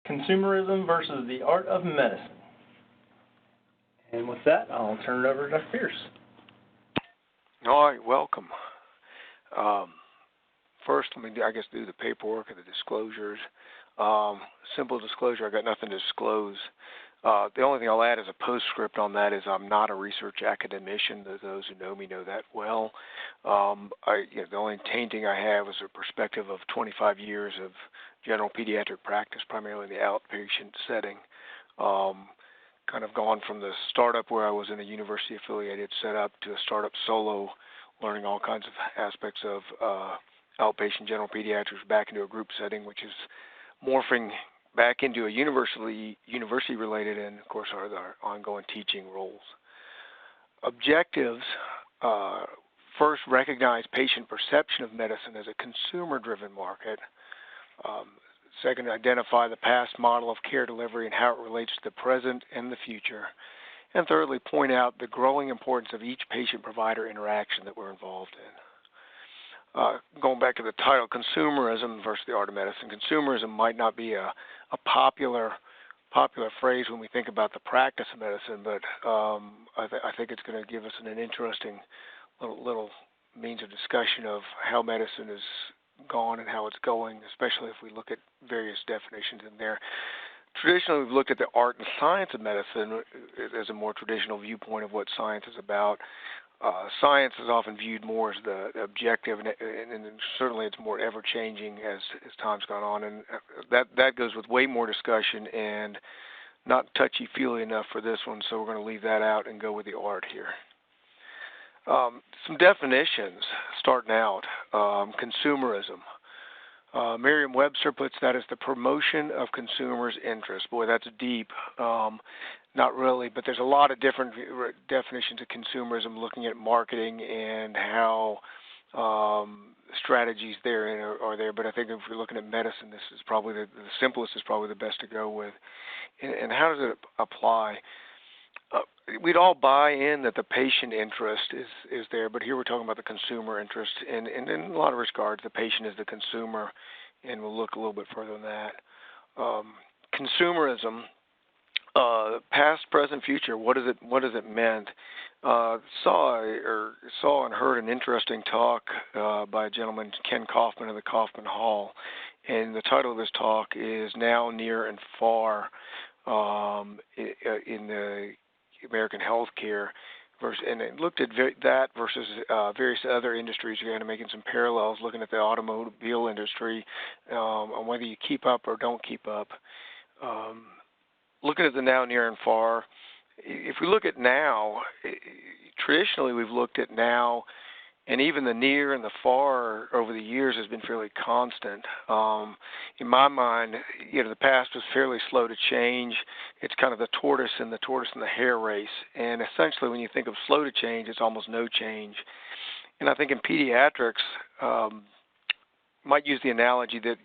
Consumerism versus the Art of Medicine. And with that, I'll turn it over to Dr. Pierce. All right, welcome. First, let me, do the paperwork and the disclosures. Simple disclosure, I got nothing to disclose. The only thing I'll add as a postscript on that is I'm not a research academician. Those who know me know that well. The only tainting I have is a perspective of 25 years of general pediatric practice, primarily in the outpatient setting. Kind of gone from the startup where I was in a university-affiliated setup to a startup solo, learning all kinds of aspects of outpatient general pediatrics back into a group setting, which is morphing back into a university-related and, of course, our ongoing teaching roles. Objectives, first, recognize patient perception of medicine as a consumer-driven market. Second, identify the past model of care delivery and how it relates to the present and the future. And thirdly, point out the growing importance of each patient-provider interaction that we're involved in. Going back to the title, Consumerism versus the Art of Medicine. Consumerism might not be a popular phrase when we think about the practice of medicine, but I think it's going to give us an interesting little means of discussion of how medicine is gone and how it's going, especially if we look at various definitions in there. Traditionally, we've looked at the art and science of medicine as a more traditional viewpoint of what science is about. Science is often viewed more as the objective, and certainly it's more ever-changing as time's gone on, and that goes with way more discussion and not touchy-feely enough for this one, so we're going to leave that out and go with the art here. Some definitions, starting out. Consumerism. Merriam-Webster puts that as the promotion of consumers' interests. Boy, that's deep. Not really, but there's a lot of different definitions of consumerism looking at marketing and how strategies therein are there. But I think if we're looking at medicine, this is probably the simplest is probably the best to go with. And how does it apply? We'd all buy in that the patient interest is there, but here we're talking about the consumer interest, and in a lot of regards, the patient is the consumer, and we'll look a little bit further on that. Consumerism, past, present, future. What does it mean? Saw and heard an interesting talk by a gentleman, Ken Kaufman, of the Kaufman Hall, and the title of this talk is "Now, Near, and Far" in the American healthcare, and it looked at that versus various other industries. You're kind of making some parallels, looking at the automobile industry, on whether you keep up or don't keep up. Looking at the now, near, and far, if we look at now, traditionally we've looked at now, and even the near and the far over the years has been fairly constant. In my mind, the past was fairly slow to change. It's kind of the tortoise and the hare race. And essentially, when you think of slow to change, it's almost no change. And I think in pediatrics, might use the analogy that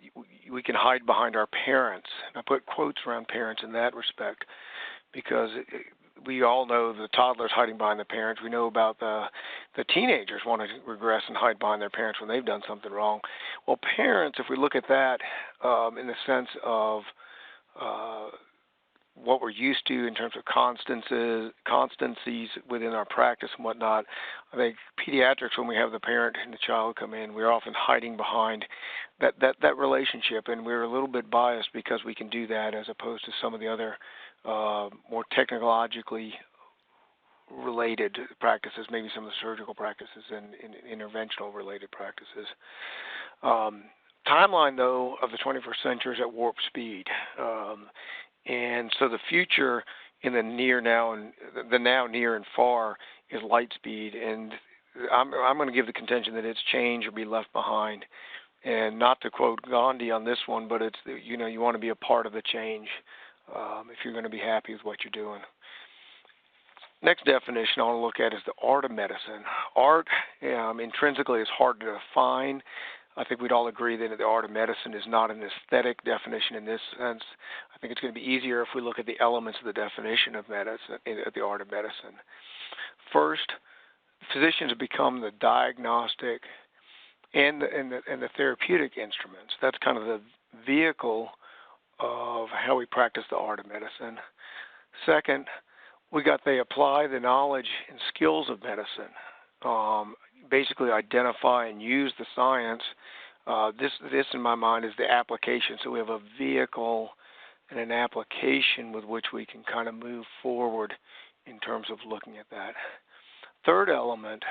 we can hide behind our parents. And I put quotes around parents in that respect because we all know the toddlers hiding behind the parents. We know about the teenagers want to regress and hide behind their parents when they've done something wrong. Well, parents, if we look at that in the sense of what we're used to in terms of constancies within our practice and whatnot, I think pediatrics, when we have the parent and the child come in, we're often hiding behind that relationship, and we're a little bit biased because we can do that as opposed to some of the other more technologically related practices, maybe some of the surgical practices and interventional related practices. Timeline, though, of the 21st century is at warp speed. And so the future in the near, near, and far is light speed. And I'm going to give the contention that it's change or be left behind. And not to quote Gandhi on this one, but it's, you want to be a part of the change if you're going to be happy with what you're doing. Next definition I want to look at is the art of medicine. Art intrinsically is hard to define. I think we'd all agree that the art of medicine is not an aesthetic definition in this sense. I think it's going to be easier if we look at the elements of the definition of medicine, the art of medicine. First, physicians have become the diagnostic and the therapeutic instruments. That's kind of the vehicle of how we practice the art of medicine. Second, we got they apply the knowledge and skills of medicine. Basically identify and use the science. This in my mind is the application. So we have a vehicle and an application with which we can kind of move forward in terms of looking at that. Third element,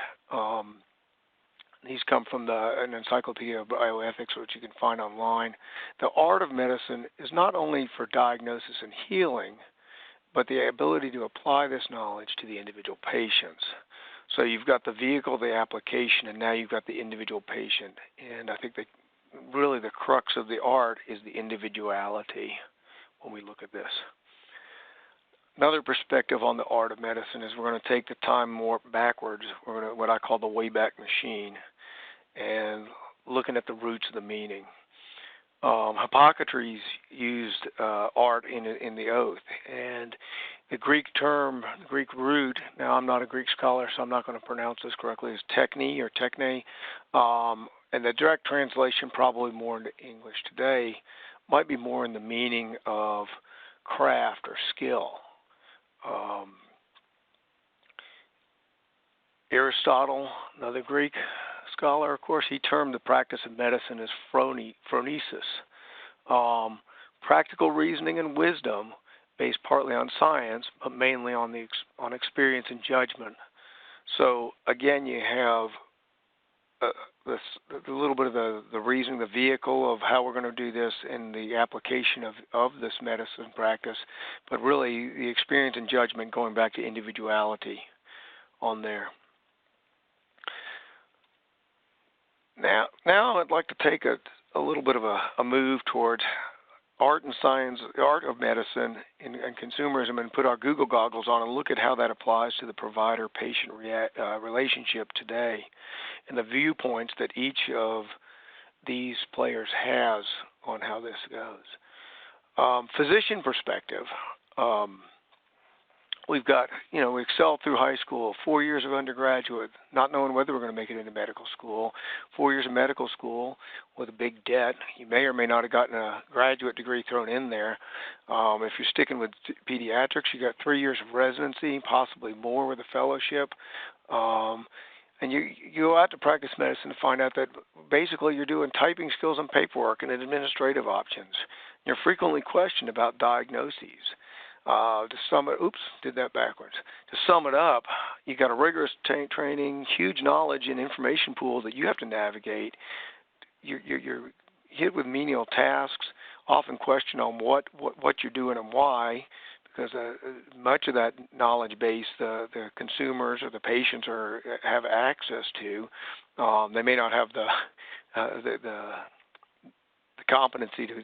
these come from an encyclopedia of bioethics, which you can find online. The art of medicine is not only for diagnosis and healing, but the ability to apply this knowledge to the individual patients. So you've got the vehicle, the application, and now you've got the individual patient. And I think that really the crux of the art is the individuality when we look at this. Another perspective on the art of medicine is we're going to take the time more backwards. We're going to what I call the Wayback Machine, and looking at the roots of the meaning. Hippocrates used art in the oath, and the Greek term, the Greek root, now I'm not a Greek scholar, so I'm not going to pronounce this correctly, is techne or techne, and the direct translation, probably more into English today, might be more in the meaning of craft or skill. Aristotle, another Greek scholar, of course, he termed the practice of medicine as phronesis, practical reasoning and wisdom based partly on science, but mainly on experience and judgment. So again, you have a little bit of the reasoning, the vehicle of how we're going to do this in the application of this medicine practice, but really the experience and judgment going back to individuality on there. Now I'd like to take a little bit of a move towards art and science, the art of medicine and consumerism, and put our Google goggles on and look at how that applies to the provider-patient relationship today and the viewpoints that each of these players has on how this goes. Physician perspective. We've got, we excelled through high school, 4 years of undergraduate, not knowing whether we're going to make it into medical school, 4 years of medical school with a big debt. You may or may not have gotten a graduate degree thrown in there. If you're sticking with pediatrics, you got 3 years of residency, possibly more with a fellowship. And you go out to practice medicine to find out that basically you're doing typing skills and paperwork and administrative options. You're frequently questioned about diagnoses. To sum it up, you got a rigorous training, huge knowledge and information pool that you have to navigate. You're hit with menial tasks, often questioned on what you're doing and why, because much of that knowledge base the consumers or the patients have access to. They may not have the competency to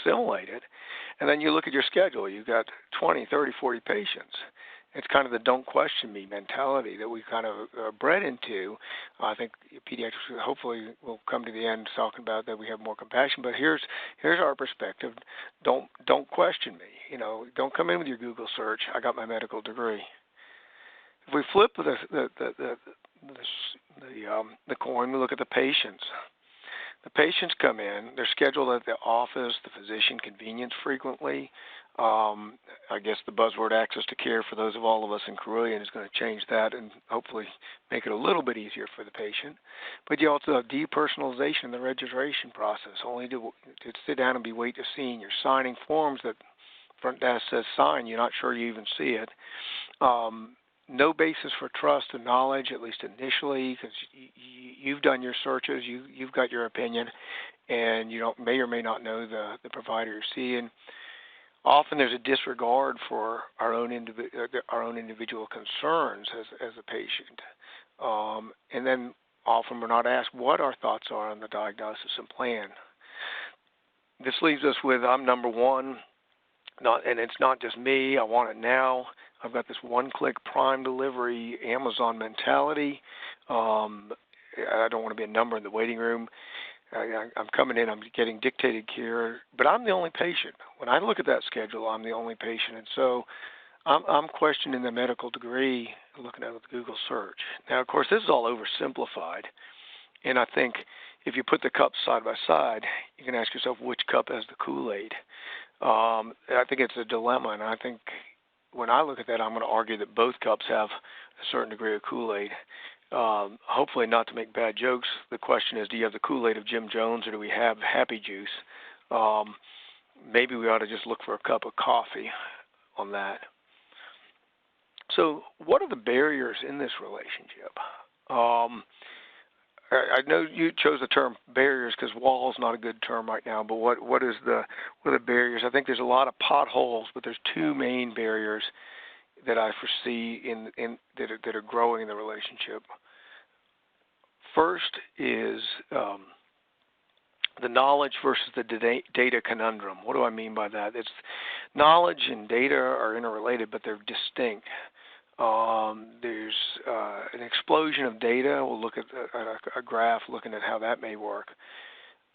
assimilate it. And then you look at your schedule. You've got 20, 30, 40 patients. It's kind of the don't question me mentality that we kind of are bred into. I think pediatrics hopefully will come to the end talking about that we have more compassion. But here's our perspective. Don't question me. Don't come in with your Google search. I got my medical degree. If we flip the coin, we look at the patients. The patients come in, they're scheduled at the office, the physician convenience frequently. I guess the buzzword access to care for those of all of us in Carilion is going to change that and hopefully make it a little bit easier for the patient. But you also have depersonalization in the registration process, only to sit down and be wait to seen. You're signing forms that front desk says sign, you're not sure you even see it. No basis for trust and knowledge, at least initially, because you've done your searches, you've got your opinion, and you may or may not know the provider you're seeing. Often there's a disregard for our own individual concerns as a patient, and then often we're not asked what our thoughts are on the diagnosis and plan. This leaves us with I'm number one, and it's not just me. I want it now. I've got this one-click prime delivery Amazon mentality. I don't want to be a number in the waiting room. I'm coming in, I'm getting dictated care, but I'm the only patient. When I look at that schedule, I'm the only patient. And so I'm questioning the medical degree, looking at it with Google search. Now, of course, this is all oversimplified. And I think if you put the cups side by side, you can ask yourself which cup has the Kool-Aid. I think it's a dilemma, and I think when I look at that, I'm going to argue that both cups have a certain degree of Kool-Aid. Hopefully not to make bad jokes. The question is, do you have the Kool-Aid of Jim Jones, or do we have Happy Juice? Maybe we ought to just look for a cup of coffee on that. So what are the barriers in this relationship? I know you chose the term barriers because wall is not a good term right now, but what are the barriers? I think there's a lot of potholes, but there's two main barriers that I foresee that are growing in the relationship. First is the knowledge versus the data conundrum. What do I mean by that? It's knowledge and data are interrelated, but they're distinct. There's an explosion of data. We'll look at a graph looking at how that may work.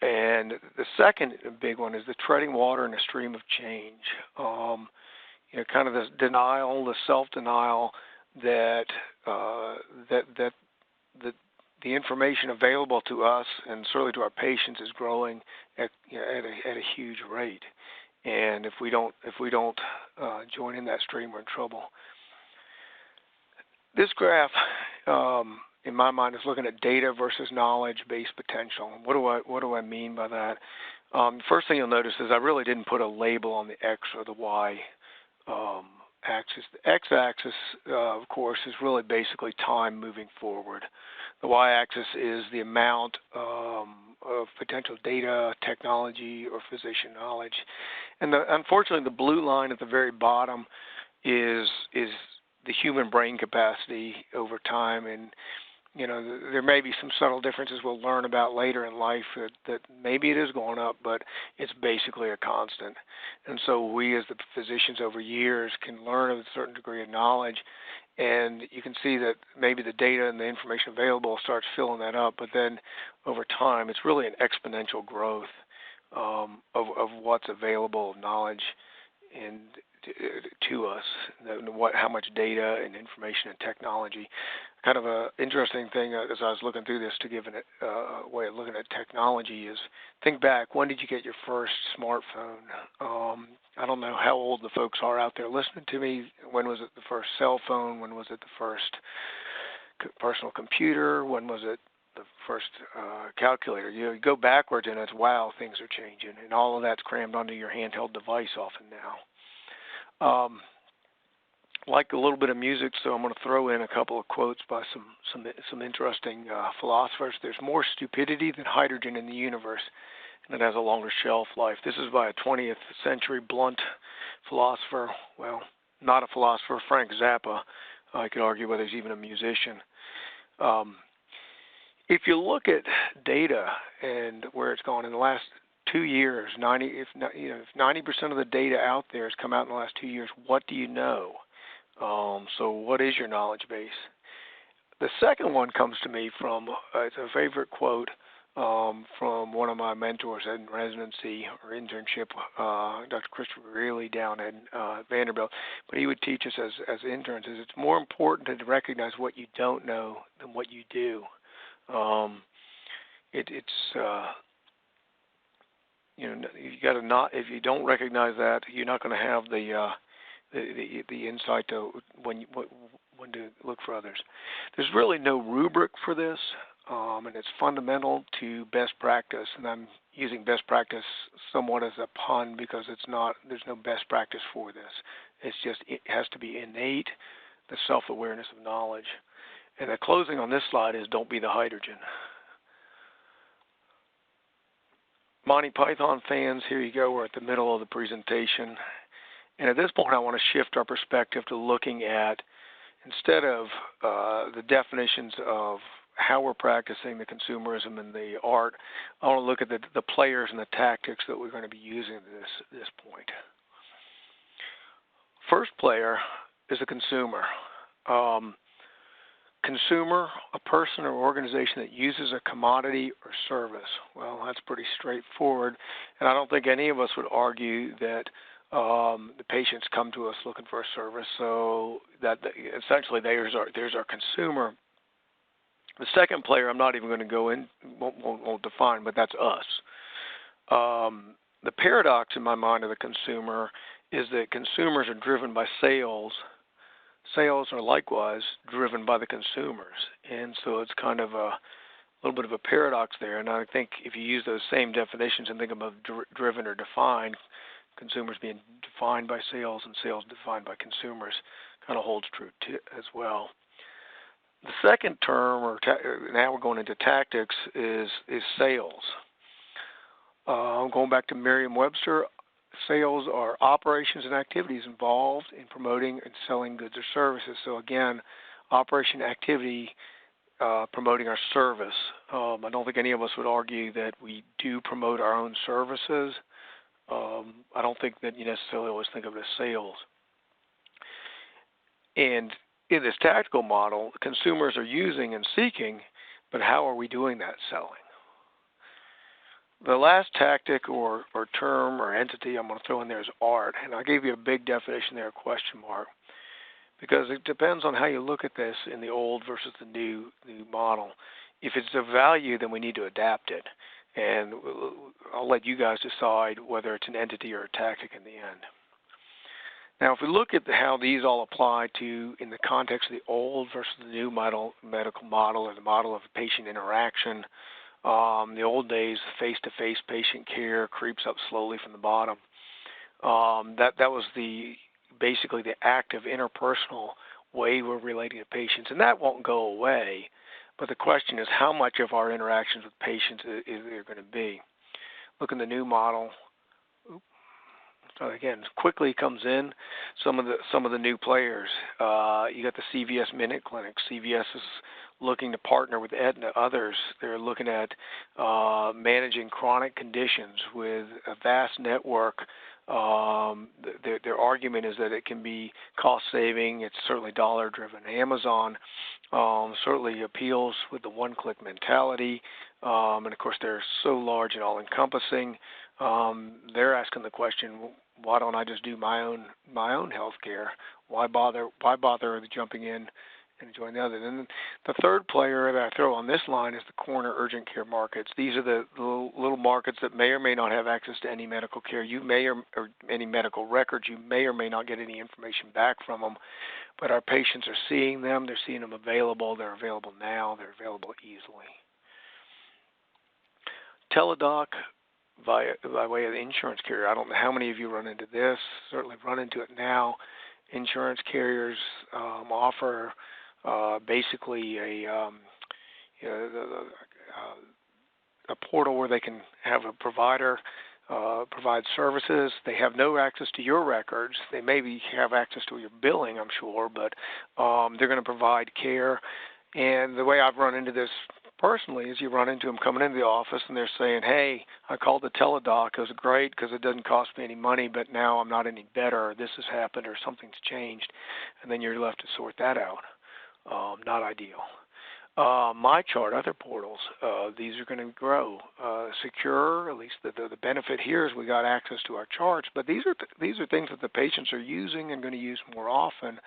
And the second big one is the treading water in a stream of change. Kind of this denial, the self-denial that the information available to us and certainly to our patients is growing at a huge rate. And if we don't join in that stream, we're in trouble. This graph, in my mind, is looking at data versus knowledge-based potential. What do I mean by that? First thing you'll notice is I really didn't put a label on the X or the Y axis. The X-axis, of course, is really basically time moving forward. The Y-axis is the amount of potential data, technology, or physician knowledge. And unfortunately, the blue line at the very bottom is the human brain capacity over time, and there may be some subtle differences we'll learn about later in life that maybe it is going up, but it's basically a constant. And so we as the physicians over years can learn a certain degree of knowledge, and you can see that maybe the data and the information available starts filling that up, but then over time it's really an exponential growth of what's available of knowledge and to us, how much data and information and technology. Kind of an interesting thing as I was looking through this to give a way of looking at technology is think back, when did you get your first smartphone? I don't know how old the folks are out there listening to me. When was it the first cell phone? When was it the first personal computer? When was it the first calculator? You go backwards and it's, wow, things are changing. And all of that's crammed onto your handheld device often now. Like a little bit of music, so I'm going to throw in a couple of quotes by some interesting philosophers. There's more stupidity than hydrogen in the universe, and it has a longer shelf life. This is by a 20th century blunt philosopher. Well, not a philosopher, Frank Zappa. I could argue whether he's even a musician. If you look at data and where it's gone in the last 2 years, if 90% of the data out there has come out in the last 2 years, what do you know? So what is your knowledge base? The second one comes to me from, it's a favorite quote from one of my mentors in residency or internship, Dr. Christopher Greeley down at Vanderbilt. But he would teach us as interns is it's more important to recognize what you don't know than what you do. You got to not. If you don't recognize that, you're not going to have the insight to when to look for others. There's really no rubric for this, and it's fundamental to best practice. And I'm using best practice somewhat as a pun because there's no best practice for this. It has to be innate, the self-awareness of knowledge. And the closing on this slide is don't be the hydrogen. Monty Python fans, here you go. We're at the middle of the presentation. And at this point, I want to shift our perspective to looking at, instead of the definitions of how we're practicing the consumerism and the art, I want to look at the players and the tactics that we're going to be using at this point. First player is a consumer. Consumer, a person or organization that uses a commodity or service. Well, that's pretty straightforward, and I don't think any of us would argue that the patients come to us looking for a service, so that essentially there's our consumer. The second player I'm not even going to go in, won't define, but that's us. The paradox in my mind of the consumer is that consumers are driven by sales. Sales are likewise driven by the consumers. And so it's kind of a little bit of a paradox there. And I think if you use those same definitions and think about driven or defined, consumers being defined by sales and sales defined by consumers, kind of holds true as well. The second term, now we're going into tactics, is sales. Going back to Merriam-Webster, sales are operations and activities involved in promoting and selling goods or services. So again, operation activity promoting our service. I don't think any of us would argue that we do promote our own services. I don't think that you necessarily always think of it as sales. And in this tactical model, consumers are using and seeking, but how are we doing that selling? The last tactic or term or entity I'm going to throw in there is art, and I gave you a big definition there, a question mark, because it depends on how you look at this in the old versus the new model. If it's a value, then we need to adapt it, and I'll let you guys decide whether it's an entity or a tactic in the end. Now, if we look at how these all apply to in the context of the old versus the new medical model or the model of patient interaction, the old days, face-to-face patient care creeps up slowly from the bottom. That was basically the active interpersonal way we're relating to patients, and that won't go away. But the question is, how much of our interactions with patients is there going to be? Look in the new model. Again, quickly comes in some of the new players. You got the CVS Minute Clinic. CVS is looking to partner with Aetna, others. They're looking at managing chronic conditions with a vast network. Their argument is that it can be cost saving. It's certainly dollar driven. Amazon certainly appeals with the one-click mentality, and of course they're so large and all-encompassing. They're asking the question, why don't I just do my own health care? Why bother jumping in and join the other? And the third player that I throw on this line is the corner urgent care markets. These are the little markets that may or may not have access to any medical care. You may or any medical records. You may or may not get any information back from them, but our patients are seeing them. They're seeing them available. They're available now. They're available easily. Teledoc, by way of the insurance carrier. I don't know how many of you run into this. Certainly run into it now. Insurance carriers offer basically a portal where they can have a provider provide services. They have no access to your records. They maybe have access to your billing, I'm sure, but they're going to provide care. And the way I've run into this personally is you run into them coming into the office and they're saying, hey, I called the Teledoc. It was great because it doesn't cost me any money, but now I'm not any better, or this has happened, or something's changed. And then you're left to sort that out. Not ideal. MyChart, other portals, these are going to grow. Secure, at least the benefit here is we got access to our charts, but these are things that the patients are using and going to use more often.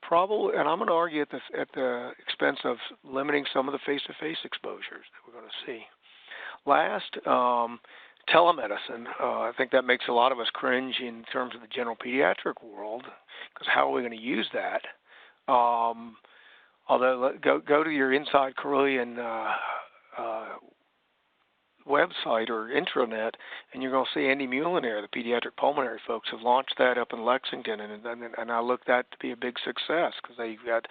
Probably, and I'm going to argue at the expense of limiting some of the face-to-face exposures that we're going to see. Last, telemedicine. I think that makes a lot of us cringe in terms of the general pediatric world, because how are we going to use that? Although, go to your Inside Carilion website or intranet, and you're going to see Andy Mulliner, the pediatric pulmonary folks, have launched that up in Lexington, and I look that to be a big success because they've got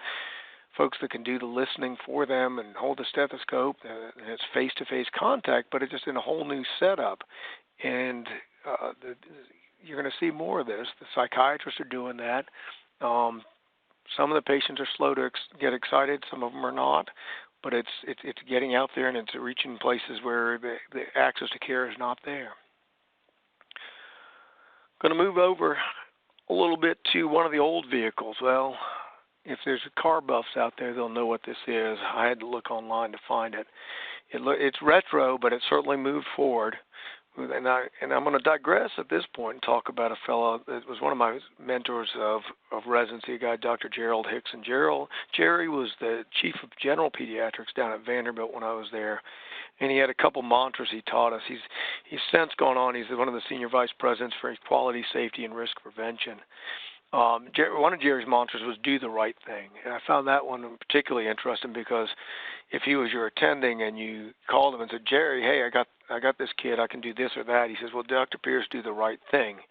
folks that can do the listening for them and hold the stethoscope, and it's face-to-face contact, but it's just in a whole new setup, and you're going to see more of this. The psychiatrists are doing that. Some of the patients are slow to get excited, some of them are not. But it's getting out there and it's reaching places where the access to care is not there. Going to move over a little bit to one of the old vehicles. Well, if there's car buffs out there, they'll know what this is. I had to look online to find it. It's retro, but it certainly moved forward. I'm going to digress at this point and talk about a fellow that was one of my mentors of residency, a guy, Dr. Gerald Hickson. Jerry was the chief of general pediatrics down at Vanderbilt when I was there, and he had a couple mantras he taught us. He's since gone on. He's one of the senior vice presidents for quality, safety, and risk prevention. One of Jerry's mantras was "do the right thing," and I found that one particularly interesting because if he was your attending and you called him and said, "Jerry, hey, I got this kid, I can do this or that," he says, "Well, Dr. Pierce, do the right thing."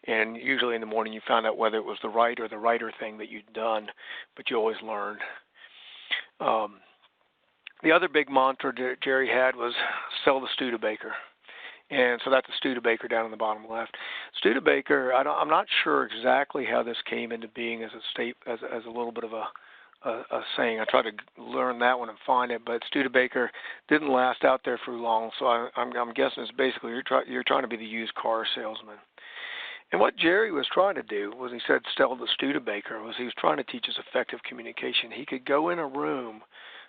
And usually in the morning you found out whether it was the right or the righter thing that you'd done, but you always learned. The other big mantra Jerry had was "sell the Studebaker." And so that's a Studebaker down in the bottom left. Studebaker, I'm not sure exactly how this came into being as a little bit of a saying. I tried to learn that one and find it, but Studebaker didn't last out there for long. So I'm guessing it's basically you're trying to be the used car salesman. And what Jerry was trying to do was, he said, sell the Studebaker, was he was trying to teach us effective communication. He could go in a room,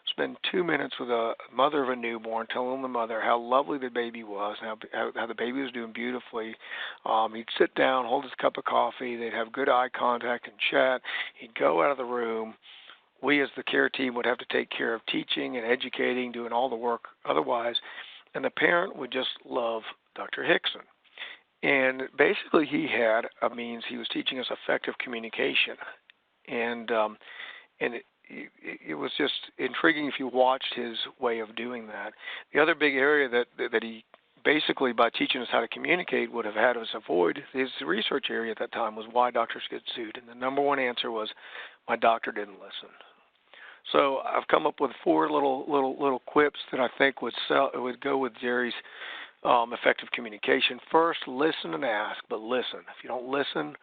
spend 2 minutes with a mother of a newborn, telling the mother how lovely the baby was, how the baby was doing beautifully. He'd sit down, hold his cup of coffee. They'd have good eye contact and chat. He'd go out of the room. We as the care team would have to take care of teaching and educating, doing all the work otherwise. And the parent would just love Dr. Hickson. And basically he had a means, he was teaching us effective communication. And it was just intriguing if you watched his way of doing that. The other big area that he basically, by teaching us how to communicate, would have had us avoid, his research area at that time was why doctors get sued. And the number one answer was, my doctor didn't listen. So I've come up with 4 little quips that I think would go with Jerry's effective communication. First, listen and ask, but listen. If you don't listen,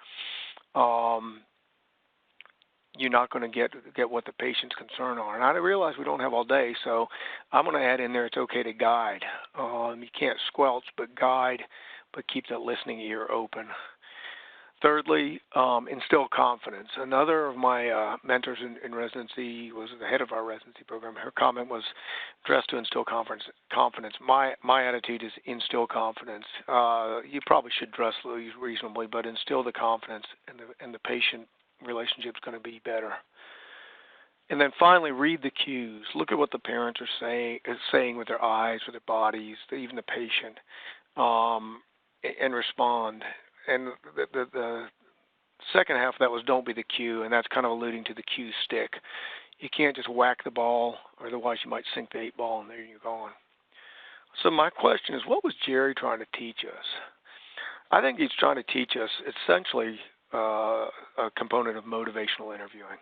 you're not going to get what the patient's concerned are. And I realize we don't have all day, so I'm going to add in there it's okay to guide. You can't squelch, but guide, but keep that listening ear open. Thirdly, instill confidence. Another of my mentors in residency was the head of our residency program. Her comment was dressed to instill confidence. My attitude is instill confidence. You probably should dress reasonably, but instill the confidence, and the patient relationship's going to be better. And then finally, read the cues. Look at what the parents are saying with their eyes, with their bodies, even the patient, and respond. And the second half of that was don't be the cue, and that's kind of alluding to the cue stick. You can't just whack the ball, or otherwise you might sink the 8 ball, and there you're going. So my question is, what was Jerry trying to teach us? I think he's trying to teach us essentially a component of motivational interviewing.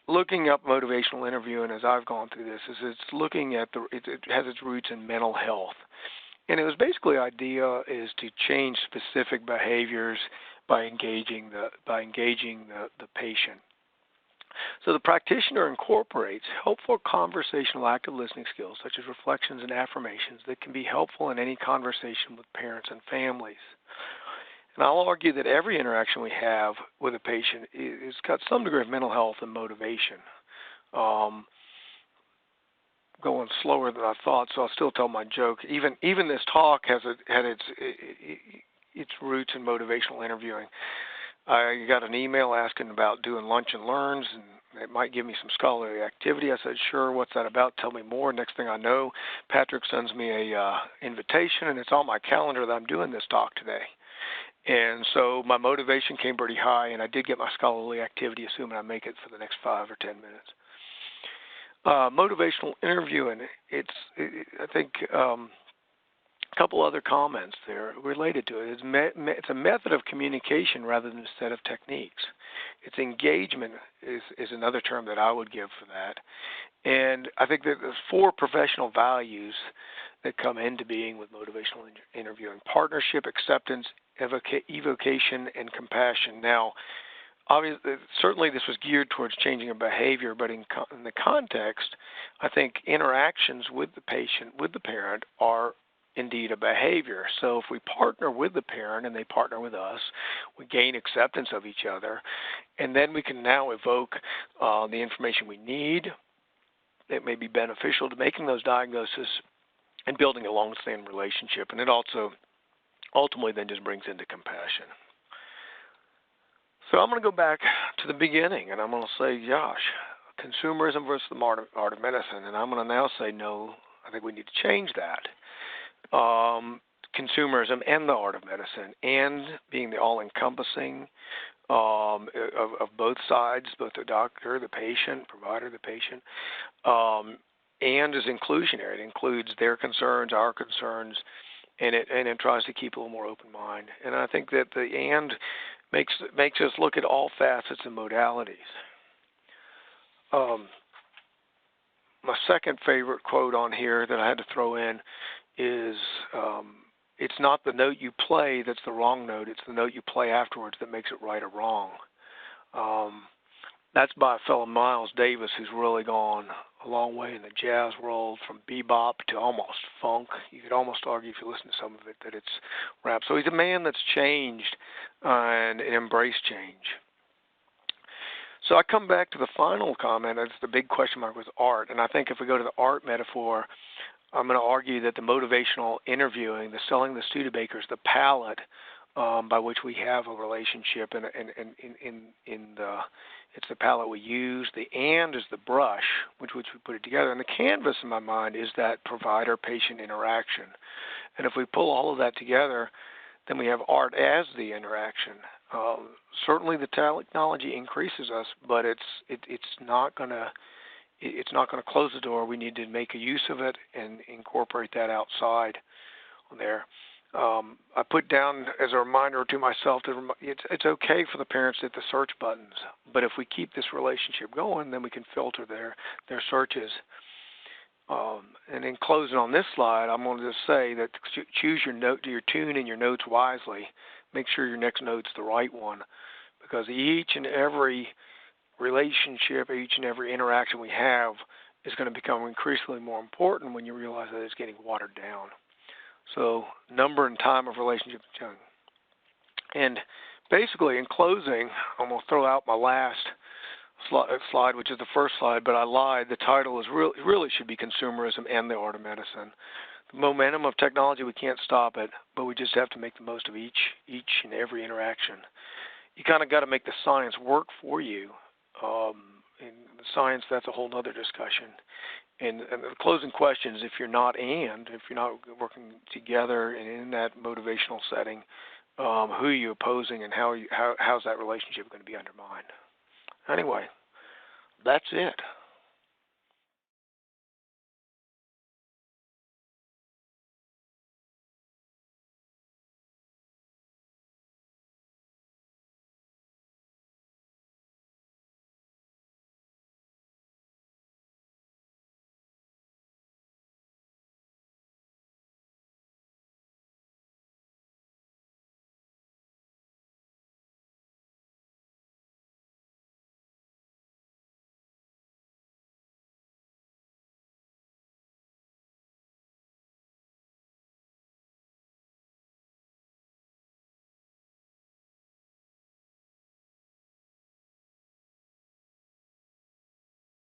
Looking up motivational interviewing, as I've gone through this, is it's looking at it has its roots in mental health. And it was basically the idea is to change specific behaviors by engaging the patient. So the practitioner incorporates helpful conversational active listening skills such as reflections and affirmations that can be helpful in any conversation with parents and families. And I'll argue that every interaction we have with a patient has got some degree of mental health and motivation. Going slower than I thought, so I'll still tell my joke. Even this talk had its roots in motivational interviewing. I got an email asking about doing lunch and learns, and it might give me some scholarly activity. I said, sure, what's that about? Tell me more. Next thing I know, Patrick sends me a invitation, and it's on my calendar that I'm doing this talk today. And so my motivation came pretty high, and I did get my scholarly activity, assuming I make it for the next 5 or 10 minutes. Motivational interviewing, I think a couple other comments there related to it. It's a method of communication rather than a set of techniques. It's engagement is another term that I would give for that. And I think that there's 4 professional values that come into being with motivational interviewing: partnership, acceptance, evocation, and compassion. Now, obviously, certainly this was geared towards changing a behavior, but in the context, I think interactions with the patient, with the parent, are indeed a behavior. So if we partner with the parent and they partner with us, we gain acceptance of each other, and then we can now evoke the information we need that may be beneficial to making those diagnoses and building a long-standing relationship. And it also ultimately then just brings into compassion. So I'm going to go back to the beginning, and I'm going to say, gosh, consumerism versus the art of medicine. And I'm going to now say, no, I think we need to change that. Consumerism and the art of medicine, and being the all-encompassing of both sides, both the doctor, the patient, provider, the patient, and is inclusionary. It includes their concerns, our concerns, and it tries to keep a little more open mind. And I think that the and makes us look at all facets and modalities. My second favorite quote on here that I had to throw in is, it's not the note you play that's the wrong note, it's the note you play afterwards that makes it right or wrong. That's by a fellow, Miles Davis, who's really gone a long way in the jazz world, from bebop to almost funk. You could almost argue, if you listen to some of it, that it's rap. So he's a man that's changed and embraced change. So I come back to the final comment. That's the big question mark, was art. And I think if we go to the art metaphor, I'm going to argue that the motivational interviewing, the selling the Studebakers, the palette by which we have a relationship, and it's the palette we use. The and is the brush, which we put it together. And the canvas, in my mind, is that provider-patient interaction. And if we pull all of that together, then we have art as the interaction. Certainly, the technology increases us, but it's not going to close the door. We need to make a use of it and incorporate that outside there. I put down as a reminder to myself that it's okay for the parents to hit the search buttons, but if we keep this relationship going, then we can filter their searches. And in closing on this slide, I'm going to just say that choose your tune and your notes wisely. Make sure your next note's the right one, because each and every relationship, each and every interaction we have is going to become increasingly more important when you realize that it's getting watered down. So number and time of relationship is young. And basically, in closing, I'm going to throw out my last slide, which is the first slide, but I lied. The title is really should be Consumerism and the Art of Medicine. The momentum of technology, we can't stop it, but we just have to make the most of each and every interaction. You kind of got to make the science work for you. And the science, that's a whole other discussion. And the closing question is, if you're not working together and in that motivational setting, who are you opposing, and how's that relationship going to be undermined? Anyway, that's it.